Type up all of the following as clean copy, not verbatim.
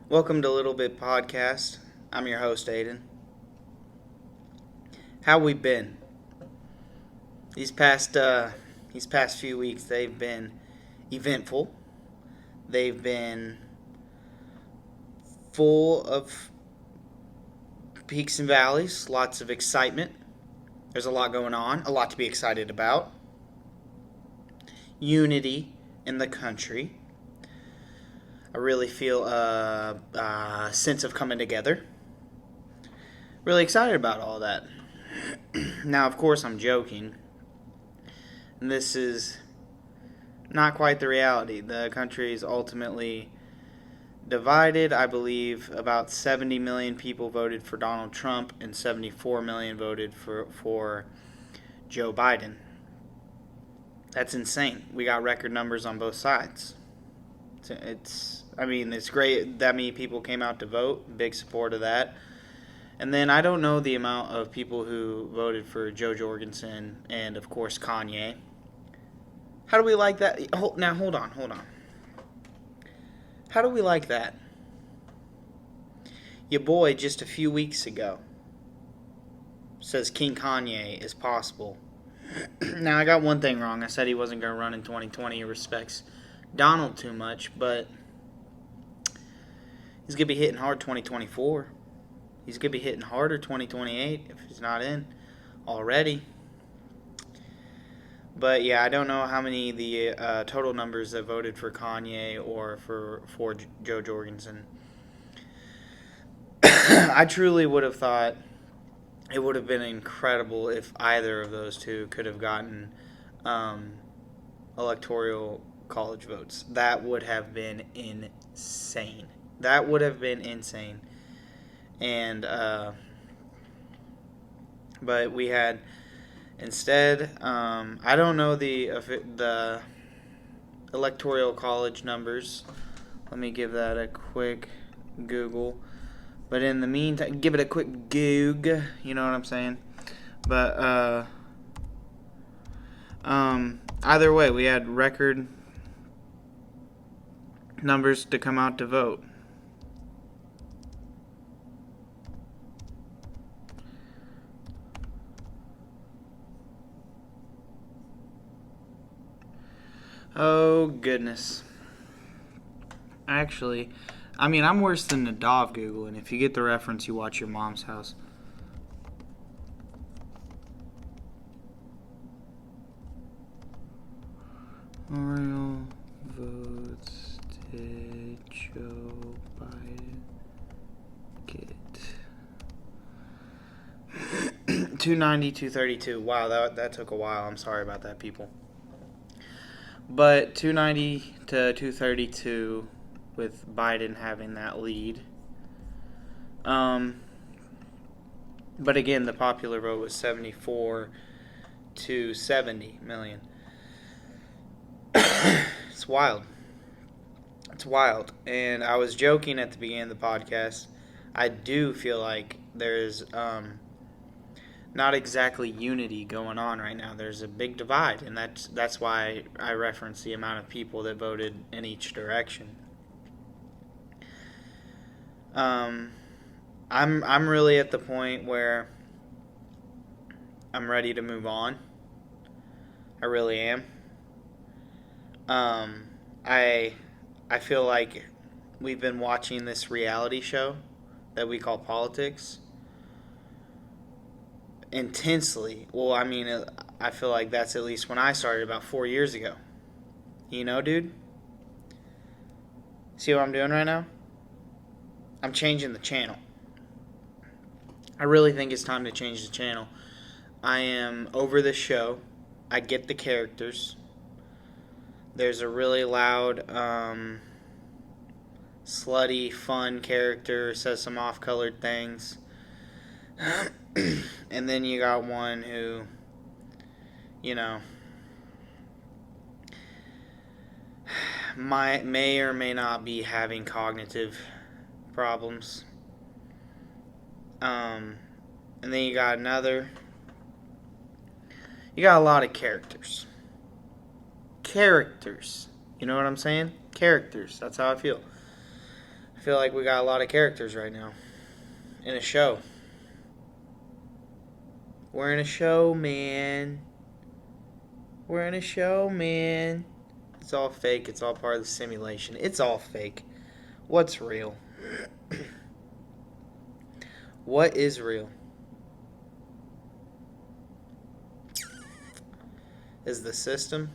Welcome to Little Bit Podcast. I'm your host, Aiden. How we been? These past few weeks, they've been eventful. They've been full of peaks and valleys, lots of excitement. There's a lot going on, a lot to be excited about. Unity in the country. I really feel a sense of coming together. Really excited about all that. Now, of course, I'm joking. This is not quite the reality. The country is ultimately divided. I believe about 70 million people voted for Donald Trump and 74 million voted for Joe Biden. That's insane. We got record numbers on both sides. It's great that many people came out to vote. Big support of that. And then I don't know the amount of people who voted for Joe Jorgensen and, of course, Kanye. How do we like that? Now, hold on. How do we like that? Your boy, just a few weeks ago, says King Kanye is possible. Now, I got one thing wrong. I said he wasn't going to run in 2020. He respects Donald too much, but he's going to be hitting hard 2024. He's going to be hitting harder 2028 if he's not in already. But yeah, I don't know how many the total numbers that voted for Kanye or for Joe Jorgensen. I truly would have thought it would have been incredible if either of those two could have gotten electoral college votes. That would have been insane. And but we had instead I don't know the electoral college numbers. Let me give that a quick Google. But in the meantime, give it a quick goog, you know what I'm saying? But either way, we had record numbers to come out to vote. Oh, goodness. Actually, I'm worse than the dog Googling. If you get the reference, you watch Your Mom's House. Memorial votes did Joe Biden get? 290, 232. Wow, that took a while. I'm sorry about that, people. But 290 to 232 with Biden having that lead. But again, the popular vote was 74 to 70 million. It's wild. And I was joking at the beginning of the podcast. I do feel like there's not exactly unity going on right now. There's a big divide, and that's why I reference the amount of people that voted in each direction. I'm really at the point where I'm ready to move on. I really am. I feel like we've been watching this reality show that we call politics intensely. Well, I feel like that's at least when I started about 4 years ago. You know, dude? See what I'm doing right now? I'm changing the channel. I really think it's time to change the channel. I am over this show. I get the characters. There's a really loud, slutty, fun character, says some off-colored things. And then you got one who, you know, may or may not be having cognitive problems. And then you got another. You got a lot of characters. Characters. You know what I'm saying? Characters. That's how I feel. I feel like we got a lot of characters right now in a show. We're in a show, man. We're in a show, man. It's all fake. It's all part of the simulation. It's all fake. What's real? What is real? Is the system?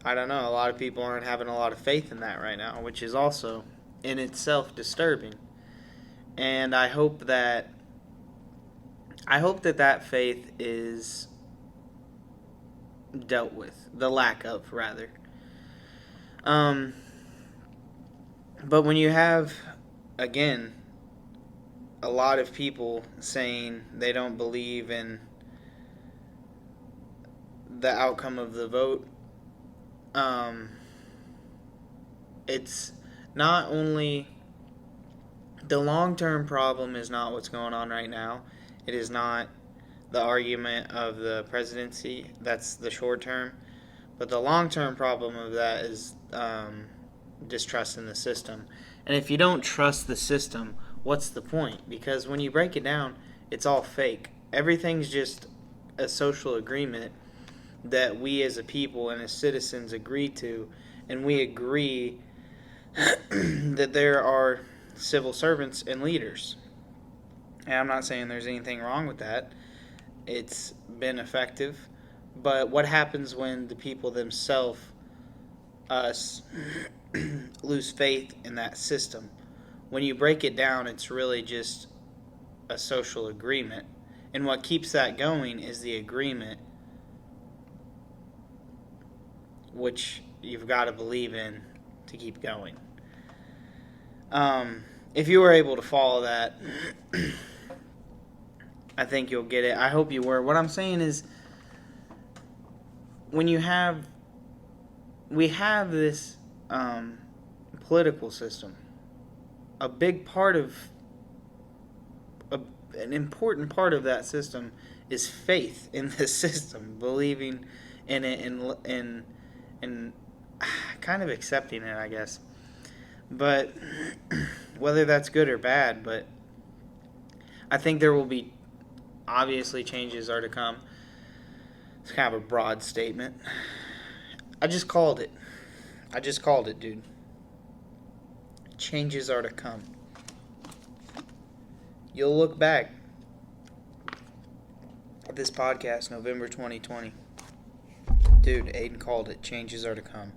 I don't know. A lot of people aren't having a lot of faith in that right now, which is also in itself disturbing. And I hope that that faith is dealt with. The lack of, rather. But when you have, again, a lot of people saying they don't believe in the outcome of the vote, it's not only the long-term problem is not what's going on right now. It is not the argument of the presidency. That's the short term. But the long-term problem of that is distrust in the system. And if you don't trust the system, what's the point? Because when you break it down, it's all fake. Everything's just a social agreement that we as a people and as citizens agree to. And we agree that there are civil servants and leaders. And I'm not saying there's anything wrong with that. It's been effective. But what happens when the people themselves, us, lose faith in that system? When you break it down, it's really just a social agreement. And what keeps that going is the agreement, which you've got to believe in to keep going. If you were able to follow that, I think you'll get it. I hope you were. What I'm saying is, when we have this political system, a big part of, an important part of that system is faith in the system, believing in it and kind of accepting it, I guess. But whether that's good or bad, but I think there will be, obviously changes are to come. It's kind of a broad statement. I just called it, dude. Changes are to come. You'll look back at this podcast, November 2020. Dude, Aiden called it. Changes are to come.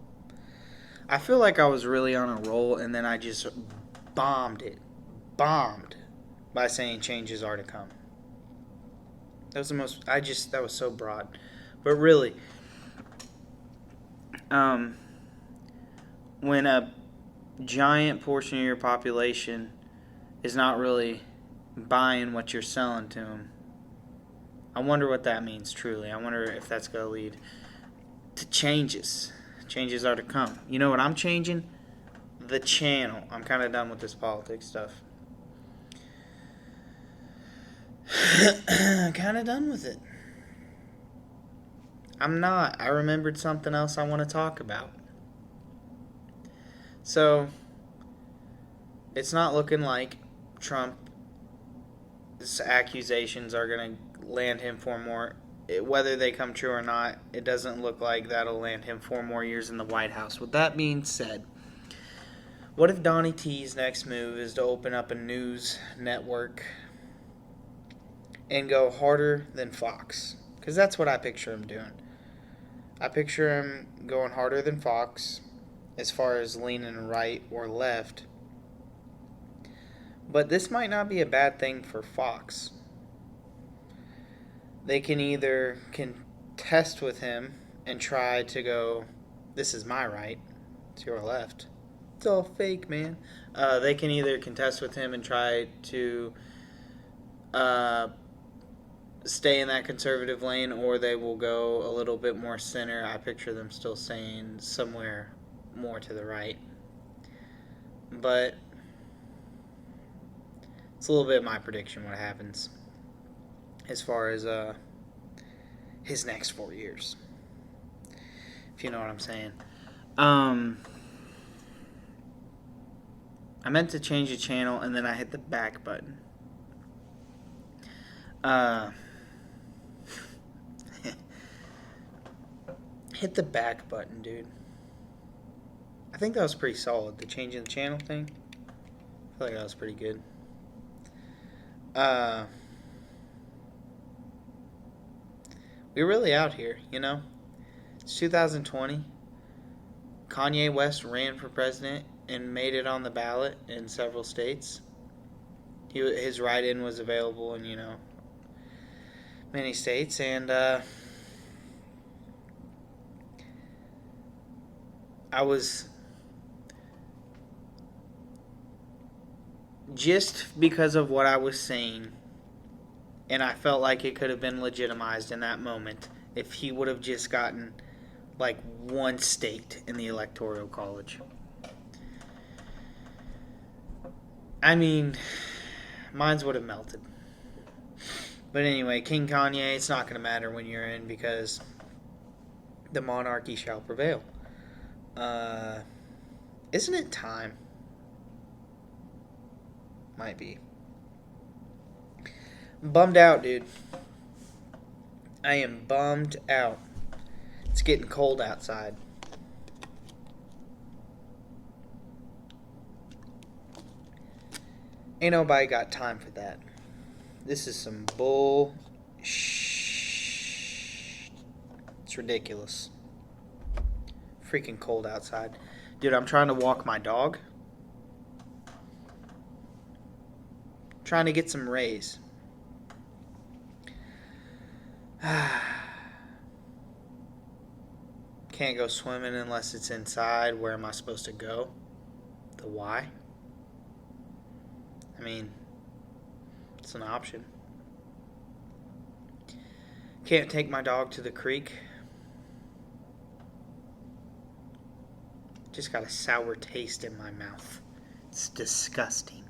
I feel like I was really on a roll, and then I just bombed by saying changes are to come. That was that was so broad. But really, when a giant portion of your population is not really buying what you're selling to them, I wonder what that means truly. I wonder if that's going to lead to changes. Changes are to come. You know what I'm changing? The channel. I'm kind of done with this politics stuff. Kind of done with it. I'm not. I remembered something else I want to talk about. So, it's not looking like Trump's accusations are going to land him 4 more. Whether they come true or not, it doesn't look like that'll land him 4 more years in the White House. With that being said, what if Donnie T's next move is to open up a news network and go harder than Fox? Because that's what I picture him doing. I picture him going harder than Fox as far as leaning right or left. But this might not be a bad thing for Fox. They can either contest with him and try to go, this is my right, it's your left. It's all fake, man. They can either contest with him and try to uh, stay in that conservative lane, or they will go a little bit more center. I picture them still saying somewhere more to the right. But it's a little bit my prediction what happens as far as his next 4 years, if you know what I'm saying. I meant to change the channel and then I hit the back button. Hit the back button, dude. I think that was pretty solid. The changing the channel thing. I feel like that was pretty good. We're really out here, you know? It's 2020. Kanye West ran for president and made it on the ballot in several states. His write-in was available in, many states. And I was... just because of what I was saying, and I felt like it could have been legitimized in that moment if he would have just gotten like one state in the Electoral College. I mean, mines would have melted. But anyway, King Kanye, it's not going to matter when you're in because the monarchy shall prevail. Isn't it time? Might be. I'm bummed out, dude. I am bummed out. It's getting cold outside. Ain't nobody got time for that. This is some bull. It's ridiculous. Freaking cold outside. Dude, I'm trying to walk my dog. Trying to get some rays. Can't go swimming unless it's inside. Where am I supposed to go? The Y? I mean, it's an option. Can't take my dog to the creek. Just got a sour taste in my mouth. It's disgusting.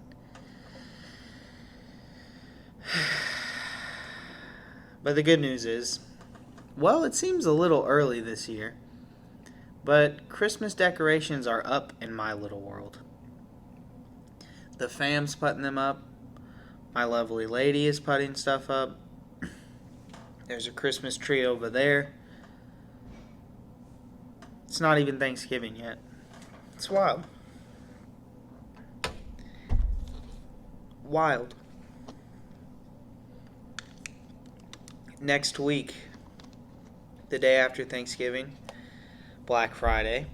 But the good news is, well, it seems a little early this year, but Christmas decorations are up in my little world. The fam's putting them up. My lovely lady is putting stuff up. There's a Christmas tree over there. It's not even Thanksgiving yet. It's wild. Wild. Next week, the day after Thanksgiving, Black Friday,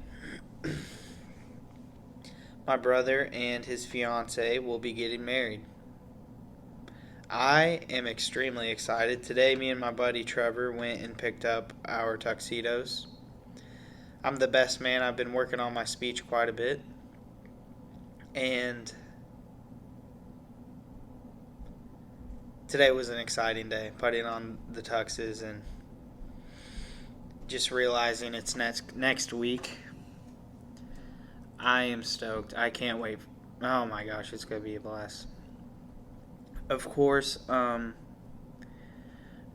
my brother and his fiance will be getting married. I am extremely excited. Today, me and my buddy Trevor went and picked up our tuxedos. I'm the best man. I've been working on my speech quite a bit. And today was an exciting day, putting on the tuxes and just realizing it's next week. I am stoked. I can't wait. Oh my gosh, it's going to be a blast. Of course,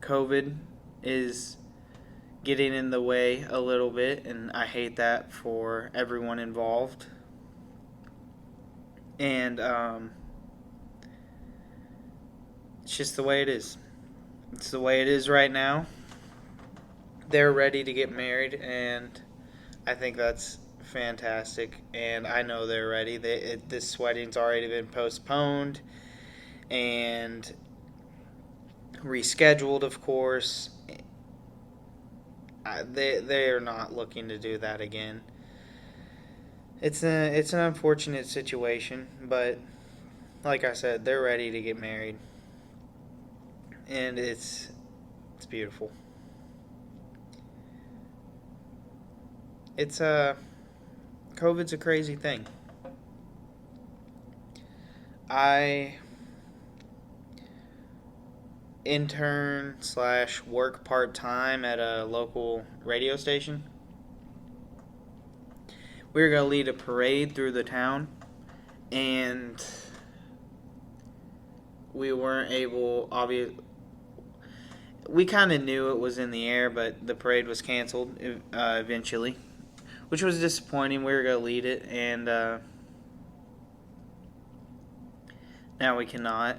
COVID is getting in the way a little bit, and I hate that for everyone involved. And it's just the way it is. It's the way it is right now. They're ready to get married, and I think that's fantastic. And I know they're ready. This wedding's already been postponed and rescheduled, of course. They are not looking to do that again. It's an unfortunate situation, but like I said, they're ready to get married. And it's beautiful. It's COVID's a crazy thing. I intern / work part-time at a local radio station. We were going to lead a parade through the town, and we weren't able, we kind of knew it was in the air, but the parade was canceled eventually, which was disappointing. We were going to lead it, and now we cannot.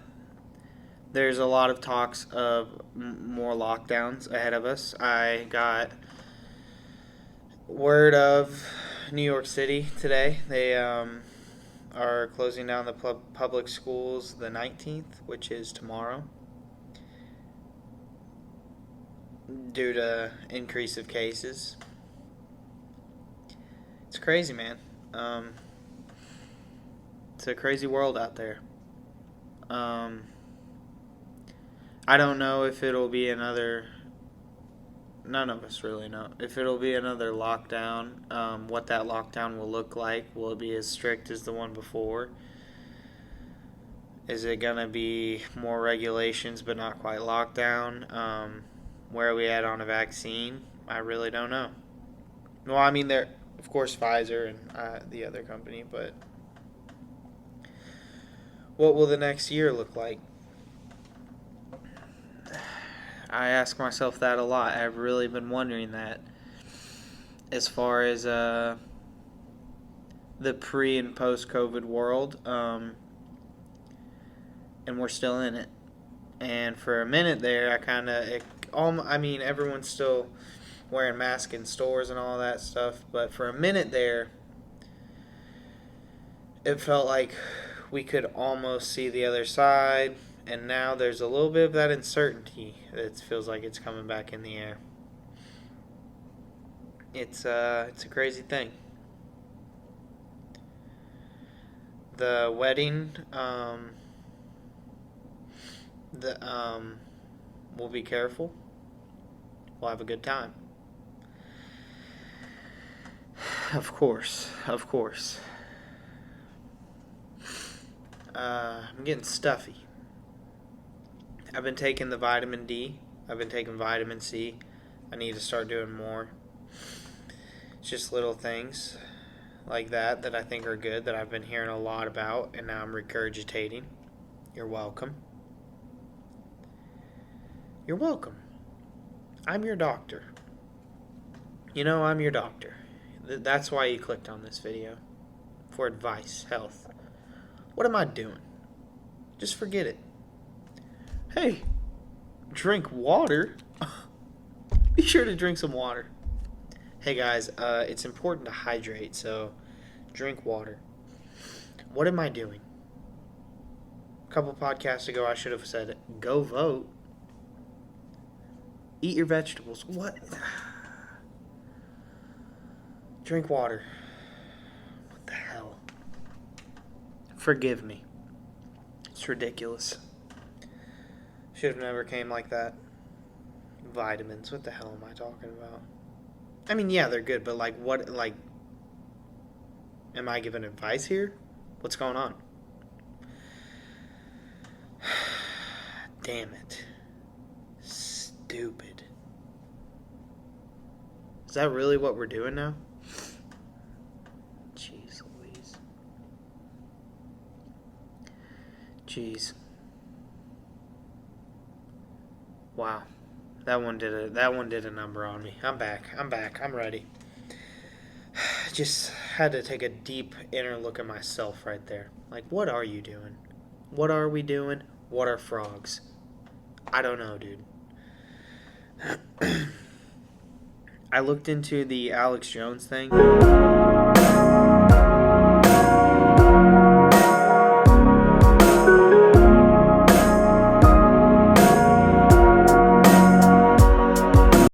There's a lot of talks of more lockdowns ahead of us. I got word of New York City today. They are closing down the public schools the 19th, which is tomorrow, due to increase of cases. It's crazy, man. It's a crazy world out there. I don't know if it'll be another... None of us really know. If it'll be another lockdown, what that lockdown will look like. Will it be as strict as the one before? Is it going to be more regulations but not quite lockdown? Where are we at on a vaccine? I really don't know. Well, I mean, there, of course, Pfizer and the other company, but what will the next year look like? I ask myself that a lot. I've really been wondering that as far as the pre- and post-COVID world, and we're still in it. And for a minute there, everyone's still wearing masks in stores and all that stuff, but for a minute there, it felt like we could almost see the other side. And now there's a little bit of that uncertainty that feels like it's coming back in the air. It's a crazy thing. The wedding, we'll be careful. We'll have a good time. Of course. I'm getting stuffy. I've been taking the vitamin D. I've been taking vitamin C. I need to start doing more. It's just little things like that I think are good, that I've been hearing a lot about, and now I'm regurgitating. You're welcome. You're welcome. I'm your doctor. I'm your doctor. That's why you clicked on this video. For advice, health. What am I doing? Just forget it. Hey, drink water. Be sure to drink some water. Hey guys, it's important to hydrate, so drink water. What am I doing? A couple podcasts ago, I should have said, go vote. Eat your vegetables. What? Drink water. What the hell? Forgive me. It's ridiculous. Should have never came like that. Vitamins. What the hell am I talking about? I mean, yeah, they're good, but what, am I giving advice here? What's going on? Damn it. Stupid. Is that really what we're doing now? Jeez Louise. Jeez. Wow. That one did a number on me. I'm back. I'm ready. Just had to take a deep inner look at myself right there. What are you doing? What are we doing? What are frogs? I don't know, dude. I looked into the Alex Jones thing.